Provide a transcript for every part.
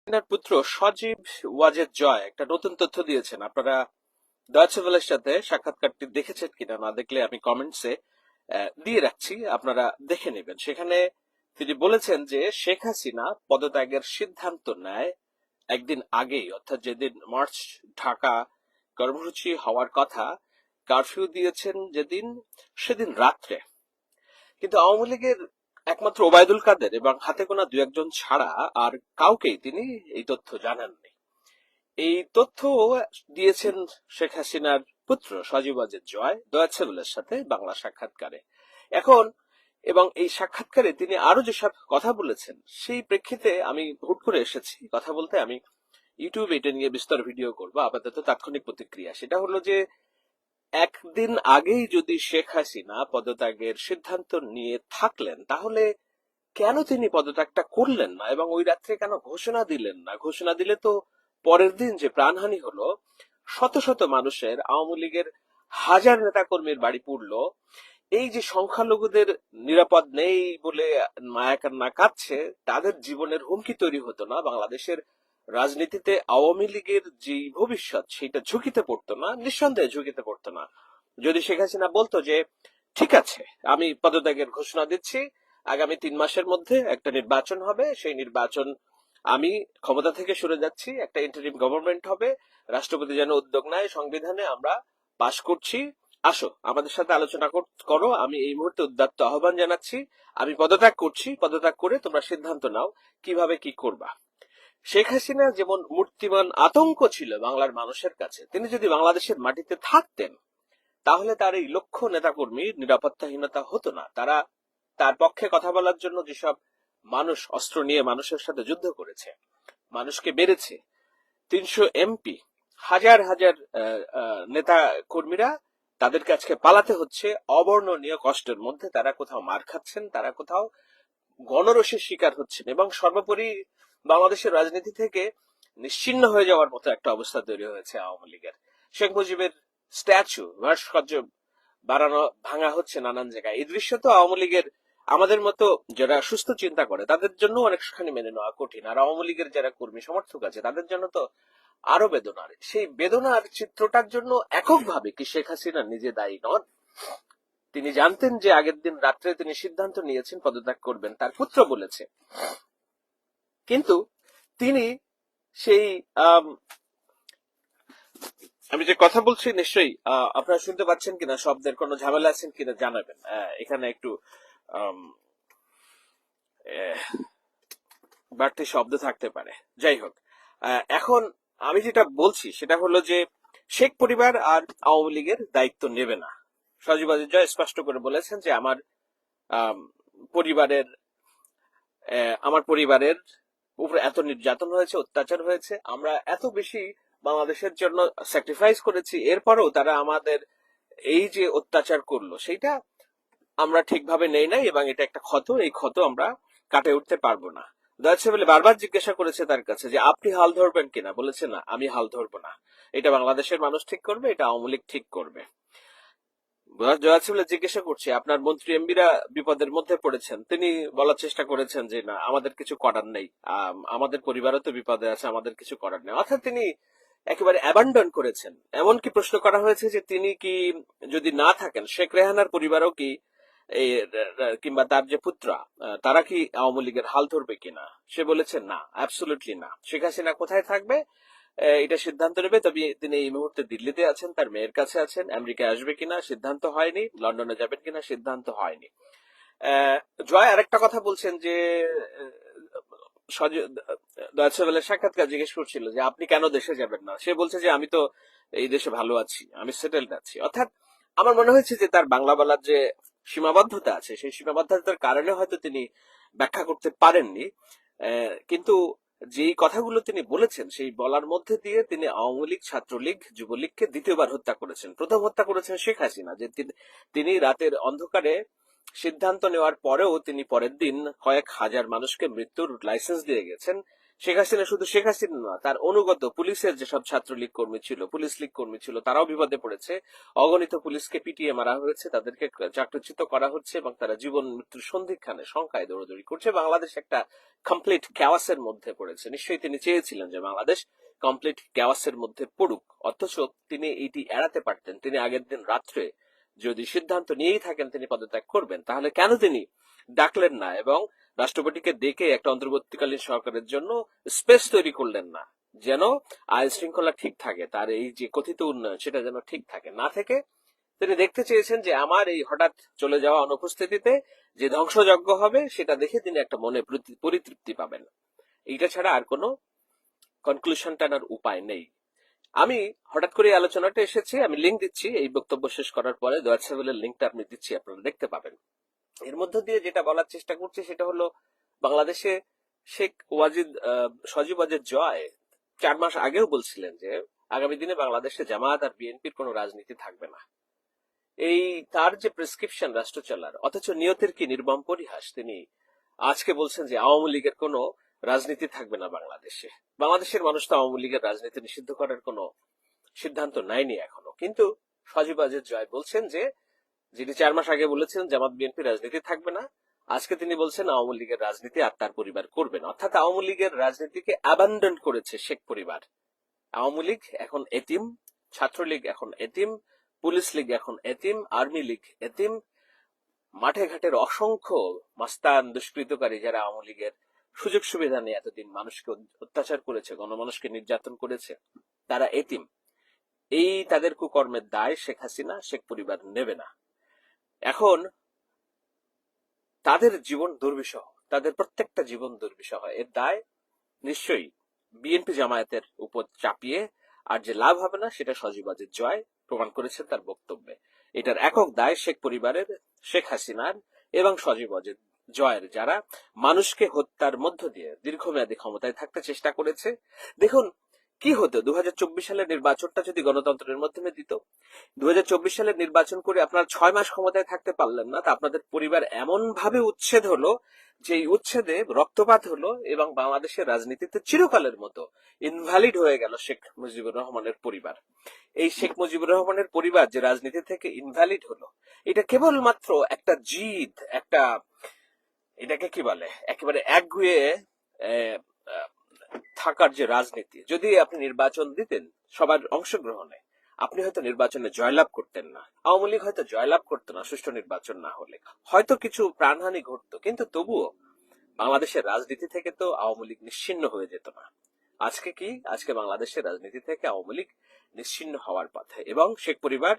হাসিনার পুত্র সজীব ওয়াজেদ জয় একটা নতুন তথ্য দিয়েছেন। আপনারা ডয়েচে ওয়েলের সাথে সাক্ষাৎকারটি দেখেছেন কিনা, না দেখলে আমি কমেন্টসে দিয়ে রাখছি, আপনারা দেখে নেবেন। সেখানে তিনি বলেছেন যে শেখ হাসিনা পদত্যাগের সিদ্ধান্ত নেয় একদিন আগেই, অর্থাৎ যেদিন মার্চ ঢাকা কর্মসূচি হওয়ার কথা, কারফিউ দিয়েছেন যেদিন, সেদিন রাত্রে। কিন্তু আওয়ামী লীগের একমাত্র ওবায়দুল কাদের এবং হাতে গোনা দু একজন ছাড়া আর কাউকেই তিনি এই তথ্য জানাননি। এই তথ্য দিয়েছেন শেখ হাসিনার পুত্র সজীব ওয়াজেদ জয় ডয়েচে ওয়েলের সাথে বাংলা সাক্ষাৎকারে। এখন এবং এই সাক্ষাৎকারে তিনি আরো যেসব কথা বলেছেন, সেই প্রেক্ষিতে আমি হুট করে এসেছি কথা বলতে। আমি ইউটিউবে এটা নিয়ে বিস্তর ভিডিও করবো, আপাতত তাৎক্ষণিক প্রতিক্রিয়া সেটা হলো যে একদিন আগেই যদি শেখ হাসিনা পদত্যাগের সিদ্ধান্ত নিয়ে থাকলেন, তাহলে কেন তিনি পদত্যাগটা করলেন না এবং ওই রাত্রে কেন ঘোষণা দিলেন না? ঘোষণা দিলে তো পরের দিন যে প্রাণহানি হলো, শত শত মানুষের, আওয়ামী লীগের হাজার নেতাকর্মীর বাড়ি পুড়লো, এই যে সংখ্যালঘুদের নিরাপদ নেই বলে মায়া কান্না কাঁদছে, তাদের জীবনের হুমকি তৈরি হতো না? বাংলাদেশের রাজনীতিতে আওয়ামী লীগের যে ভবিষ্যৎ, সেটা ঝুঁকিতে পড়তো না? নিঃসন্দেহে ঝুঁকিতে পড়তো না যদি শেখ হাসিনা বলতো যে ঠিক আছে, আমি পদত্যাগের ঘোষণা দিচ্ছি, আগামী 3 মাসের মধ্যে একটা নির্বাচন হবে, সেই নির্বাচন আমি ক্ষমতা থেকে সরে যাচ্ছি, একটা ইন্টারিম গভর্নমেন্ট হবে, রাষ্ট্রপতি যেন উদ্যোগ নেয়, সংবিধানে আমরা পাশ করছি, আসো আমাদের সাথে আলোচনা করো, আমি এই মুহূর্তে উদ্যত্ত আহ্বান জানাচ্ছি, আমি পদত্যাগ করছি, পদত্যাগ করে তোমরা সিদ্ধান্ত নাও কিভাবে কি করবা। শেখ হাসিনা যেমন মূর্তিমান আতঙ্ক ছিল বাংলার মানুষের কাছে, তিনি যদি বাংলাদেশের মাটিতে থাকতেন, তাহলে তার এই লক্ষ নেতাকর্মী নিরাপত্তাহীনতা হতো না। তারা তার পক্ষে কথা বলার জন্য যেসব মানুষ অস্ত্র নিয়ে মানুষের সাথে যুদ্ধ করেছে, মানুষকে মেরেছে, 300 এমপি, হাজার হাজার নেতা কর্মীরা, তাদের কাছে পালাতে হচ্ছে অবর্ণনীয় কষ্টের মধ্যে। তারা কোথাও মার খাচ্ছেন, তারা কোথাও গণরোষের শিকার হচ্ছেন, এবং সর্বোপরি বাংলাদেশের রাজনীতি থেকে নিশ্চিহ্ন হয়ে যাওয়ার মতো একটা অবস্থা তৈরি হয়েছে আওয়ামী লীগের। শেখ মুজিবের স্ট্যাচু, ভাস্কর্য বাড়ানো, ভাঙা হচ্ছে নানান জায়গায়। এই দৃশ্য তো আওয়ামী লীগের, আমাদের মতো যারা সুস্থ চিন্তা করে তাদের জন্য অনেকখানি মেনে নেওয়া কঠিন, আর আওয়ামী লীগের যারা কর্মী সমর্থক আছে তাদের জন্য তো আরো বেদনার। সেই বেদনার চিত্রটার জন্য এককভাবে কি শেখ হাসিনা নিজে দায়ী নন? তিনি জানতেন যে আগের দিন রাত্রে তিনি সিদ্ধান্ত নিয়েছেন পদত্যাগ করবেন, তার পুত্র বলেছে, কিন্তু তিনি সেই আমি যে কথা বলছি নিশ্চয়ই আপনারা শুনতে পাচ্ছেন কিনা, শব্দের কোনো ঝামেলা আছেন কিনা জানাবেন। এখানে একটু বাড়তি শব্দ থাকতে পারে, যাই হোক। এখন আমি যেটা বলছি সেটা হলো যে শেখ পরিবার আর আওয়ামী লীগের দায়িত্ব নেবে না। সজীব ওয়াজেদ জয় স্পষ্ট করে বলেছেন যে আমার পরিবারের উপর এত নির্যাতন হয়েছে, অত্যাচার হয়েছে, আমরা এত বেশি বাংলাদেশের জন্য স্যাক্রিফাইস করেছি, এরপরও তারা আমাদের এই যে অত্যাচার করলো সেটা আমরা ঠিকভাবে নেই নাই, এবং এটা একটা ক্ষত, এই ক্ষত আমরা কাটে উঠতে পারবো না। ডয়েচে ওয়েলে বারবার জিজ্ঞাসা করেছে তার কাছে যে আপনি হাল ধরবেন কিনা, বলেছে না, আমি হাল ধরবো না, এটা বাংলাদেশের মানুষ ঠিক করবে, এটা আওয়ামী লীগ ঠিক করবে। ডয়েচে ওয়েলে জিজ্ঞাসা করছে আপনার মন্ত্রী এমপিরা বিপদের মধ্যে পড়েছেন, তিনি বলার চেষ্টা করেছেন যে না, আমাদের কিছু করার নেই, আমাদের পরিবারও তো বিপদে আছে, আমাদের কিছু করার নেই। অর্থাৎ তিনি একেবারে অ্যাবান্ডন করেছেন। এমনকি প্রশ্ন করা হয়েছে যে তিনি কি, যদি না থাকেন, শেখ রেহানার পরিবারও কি কিংবা তার যে পুত্রা, তারা কি আওয়ামী লীগের হাল ধরবে কিনা? সে বলেছে না, অ্যাবসলিউটলি না। শেখ হাসিনা কোথায় থাকবে এটা সিদ্ধান্ত নেবে। তবে তিনি এই মুহূর্তে দিল্লিতে আছেন, তার মেয়ের কাছে আছেন। আমেরিকায় আসবে কিনা সিদ্ধান্ত হয়নি, লন্ডনে যাবেন কিনা সিদ্ধান্ত হয়নি। জয় আরেকটা কথা বলছেন যে ডয়েচে ওয়েলের সাক্ষাৎকার জিজ্ঞেস করছিল যে আপনি কেন দেশে যাবেন না, সে বলছে যে আমি তো এই দেশে ভালো আছি, আমি সেটেলড আছি। অর্থাৎ আমার মনে হয়েছে যে তার বাংলা বলার যে সীমাবদ্ধতা আছে, সেই সীমাবদ্ধতার কারণে হয়তো তিনি ব্যাখ্যা করতে পারেননি। কিন্তু যেই কথাগুলো তিনি বলেছেন, সেই বলার মধ্যে দিয়ে তিনি আওয়ামী লীগ, ছাত্রলীগ, যুবলীগকে দ্বিতীয়বার হত্যা করেছেন। প্রথম হত্যা করেছেন শেখ হাসিনা, যে তিনি রাতের অন্ধকারে সিদ্ধান্ত নেওয়ার পরেও তিনি পরের দিন কয়েক হাজার মানুষকে মৃত্যুর লাইসেন্স দিয়ে গেছেন। শেখ হাসিনা শুধু শেখ হাসিনা না, তার অনুগত পুলিশের যেসব ছাত্রলীগ কর্মী ছিল, পুলিশ লীগ কর্মী ছিল, তারাও বিপদে পড়েছে। অগণিত পুলিশকে পিটিয়ে মারা হয়েছে, তাদেরকে চাকরিচ্যুত করা হচ্ছে এবং তারা জীবন মৃত্যুর সন্ধিক্ষণে শঙ্কায় দৌড়াদৌড়ি করছে। বাংলাদেশ একটা কমপ্লিট ক্যাওয়াসের মধ্যে পড়েছে। নিশ্চয়ই তিনি চেয়েছিলেন যে বাংলাদেশ কমপ্লিট ক্যাওয়াসের মধ্যে পড়ুক, অথচ তিনি এটি এড়াতে পারতেন। তিনি আগের দিন রাত্রে যদি সিদ্ধান্ত নিয়েই থাকেন তিনি পদত্যাগ করবেন, তাহলে কেন তিনি ডাকলেন না এবং রাষ্ট্রপতিকে ডেকে একটা অন্তর্বর্তীকালীন সরকারের জন্য স্পেস তৈরি করলেন না, যেন আইন শৃঙ্খলা ঠিক থাকে, তার এই যে কথিত উন্নয়ন সেটা যেন ঠিক থাকে না থেকে তিনি দেখতে চেয়েছেন যে আমার এই হঠাৎ চলে যাওয়া অনুপস্থিতিতে যে ধ্বংসযজ্ঞ হবে সেটা দেখে তিনি একটা মনে পরিতৃপ্তি পাবেন। এইটা ছাড়া আর কোনো কনক্লুশন টানার উপায় নেই। আমি হঠাৎ করে আলোচনাটা এসেছি, আমি লিঙ্ক দিচ্ছি এই বক্তব্য শেষ করার পরে, দোয়ার লিঙ্কটা আপনি দিচ্ছি, আপনারা দেখতে পাবেন। এর মধ্য দিয়ে যেটা বলার চেষ্টা করছি সেটা হলো বাংলাদেশে শেখ সজীব ওয়াজেদ জয় 4 মাস আগেও বলছিলেন যে আগামী দিনে বাংলাদেশে জামায়াত আর বিএনপির কোনো রাজনীতি থাকবে না। এই তার যে প্রেসক্রিপশন রাষ্ট্র চলার, অথচ নিয়তের কি নির্মম পরিহাস, তিনি আজকে বলছেন যে আওয়ামী লীগের কোনো রাজনীতি থাকবে না বাংলাদেশে। বাংলাদেশের মানুষ তো আওয়ামী লীগের রাজনীতি নিষিদ্ধ করার কোনো সিদ্ধান্ত নেয়নি এখনো, কিন্তু সজীব ওয়াজেদ জয় বলছেন যে যিনি 4 মাস আগে বলেছেন জামাত বিএনপি রাজনীতি থাকবে না, আজকে তিনি বলছেন আওয়ামী লীগের রাজনীতি আর তার পরিবার করবেন। অর্থাৎ আওয়ামী লীগের রাজনীতিকে অ্যাবান্ডন করেছে শেখ পরিবার। আওয়ামী লীগ এখন এতিম, ছাত্রলীগ এখন এতিম, পুলিশ লীগ এখন এতিম, আর্মি লীগ এতিম। মাঠে ঘাটের অসংখ্য মাস্তান দুষ্কৃতকারী যারা আওয়ামী লীগের সুযোগ সুবিধা নিয়ে এতদিন মানুষকে অত্যাচার করেছে, গণমানুষকে নির্যাতন করেছে, তারা এতিম। এই তাদের কুকর্মের দায় শেখ হাসিনা, শেখ পরিবার নেবে না। এখন তাদের জীবন দুর্বিষহ, তাদের প্রত্যেকটা জীবন দুর্বিষহ, এর দায় নিশ্চয়ই বিএনপি জামায়াতের উপর চাপিয়ে, আর যে লাভ হবে না সেটা সজীব ওয়াজেদ জয় প্রমাণ করেছেন তার বক্তব্যে। এটার একক দায় শেখ পরিবারের, শেখ হাসিনার এবং সজীব ওয়াজেদ জয়ের, যারা মানুষকে হত্যার মধ্য দিয়ে দীর্ঘমেয়াদী ক্ষমতায় থাকতে চেষ্টা করেছে। দেখুন কি হতো 2024 সালের নির্বাচনটা যদি গণতন্ত্রের মাধ্যমে দিত। 2024 সালের নির্বাচন করে আপনারা 6 মাস ক্ষমতায় থাকতে পারলেন না, তা আপনাদের পরিবার এমন ভাবে উচ্ছেদ হলো যে এই উচ্ছেদে রক্তপাত হলো এবং বাংলাদেশের রাজনীতিতে চিরকালের মতো ইনভ্যালিড হয়ে গেল শেখ মুজিবুর রহমানের পরিবার। এই শেখ মুজিবুর রহমানের পরিবার যে রাজনীতি থেকে ইনভ্যালিড হলো, এটা কেবলমাত্র একটা জিদ, একটা এটাকে কি বলে একেবারে একগুঁয়ে থাকার যে রাজনীতি। যদি আপনি নির্বাচন দিতেন সবার অংশগ্রহণে, আপনি হয়তো নির্বাচনে জয়লাভ করতেন না, আওয়ামী লীগ হয়তো জয়লাভ করতো না, সুষ্ঠু নির্বাচন না হলে হয়তো কিছু প্রাণহানি ঘটতো, কিন্তু তবুও বাংলাদেশের রাজনীতি থেকে তো আওয়ামী লীগ নিশ্চিহ্ন হয়ে যেত না। আজকে কি, আজকে বাংলাদেশের রাজনীতি থেকে আওয়ামী লীগ নিশ্চিহ্ন হওয়ার পথে, এবং শেখ পরিবার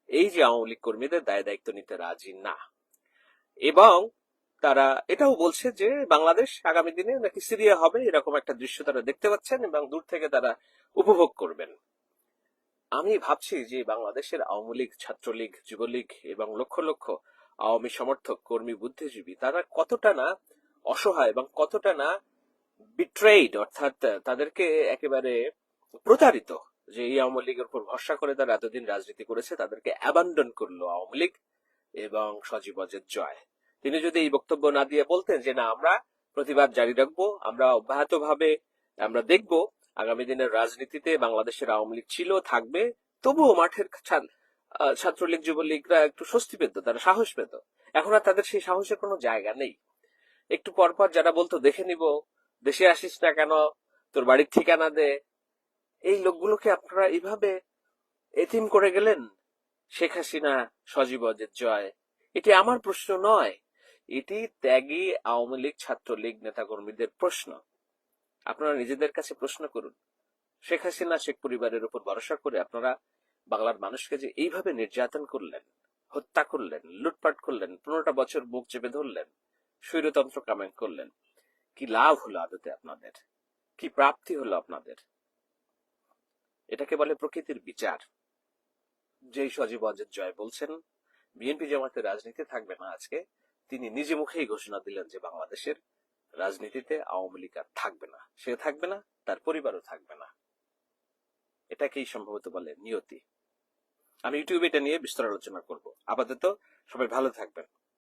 এই যে আওয়ামী লীগ কর্মীদের দায় দায়িত্ব নিতে রাজি না, এবং তারা এটাও বলছে যে বাংলাদেশ আগামী দিনে নাকি সিরিয়া হবে, এরকম একটা দৃশ্য তারা দেখতে পাচ্ছেন এবং দূর থেকে তারা উপভোগ করবেন। আমি ভাবছি যে বাংলাদেশের আওয়ামী লীগ, ছাত্রলীগ, যুবলীগ এবং লক্ষ লক্ষ আওয়ামী সমর্থক, কর্মী, বুদ্ধিজীবী তারা কতটা না অসহায় এবং কতটা না বিট্রেইড, অর্থাৎ তাদেরকে একেবারে প্রতারিত, যে এই আওয়ামী লীগের উপর ভরসা করে তারা এতদিন রাজনীতি করেছে, তাদেরকে অ্যাবান্ডন করলো আওয়ামী লীগ এবং সজীব ওয়াজেদ জয়। তিনি যদি এই বক্তব্য না দিয়ে বলতেন যে না, আমরা প্রতিবাদ জারি রাখবো, আমরা অব্যাহত ভাবে আমরা দেখব আগামী দিনের রাজনীতিতে বাংলাদেশের আওয়ামী লীগ ছিল, থাকবে, তবুও মাঠের ছাত্রলীগ, যুবলীগরা একটু স্বস্তি পেত, তারা সাহস পেত। এখন আর তাদের সেই সাহসের কোনো জায়গা নেই। একটু পরপর যারা বলতো দেখে নিব, দেশে আসিস না কেন, তোর বাড়ির ঠিকানা দে, এই লোকগুলোকে আপনারা এইভাবে এতিম করে গেলেন। শেখ হাসিনা, সজীব ওয়াজেদ জয়, এটি আমার প্রশ্ন নয়, এটি ত্যাগী আওয়ামী লীগ, ছাত্রলীগ নেতাকর্মীদের প্রশ্ন। আপনারা নিজেদের কাছে প্রশ্ন করুন। শেখ হাসিনা, শেখ পরিবারের উপর ভরসা করে আপনারা বাংলার মানুষকে যে এইভাবে নির্যাতন করলেন, হত্যা করলেন, লুটপাট করলেন, 15টা বছর বুক চেপে ধরলেন, স্বৈরতন্ত্র কায়েম করলেন, কি লাভ হলো আদতে আপনাদের? কি প্রাপ্তি হলো আপনাদের? এটাকে বলে প্রকৃতির বিচার। যেই সজীব ওয়াজেদ জয় বলছেন বিএনপি জামাতের রাজনীতি থাকবে না, আজকে তিনি নিজে মুখেই ঘোষণা দিলেন যে বাংলাদেশের রাজনীতিতে আওয়ামী লীগ আর থাকবে না, সে থাকবে না, তার পরিবারও থাকবে না। এটাকেই সম্ভবত বলে নিয়তি। আমি ইউটিউবে এটা নিয়ে বিস্তার আলোচনা করব। আপাতত সবাই ভালো থাকবেন।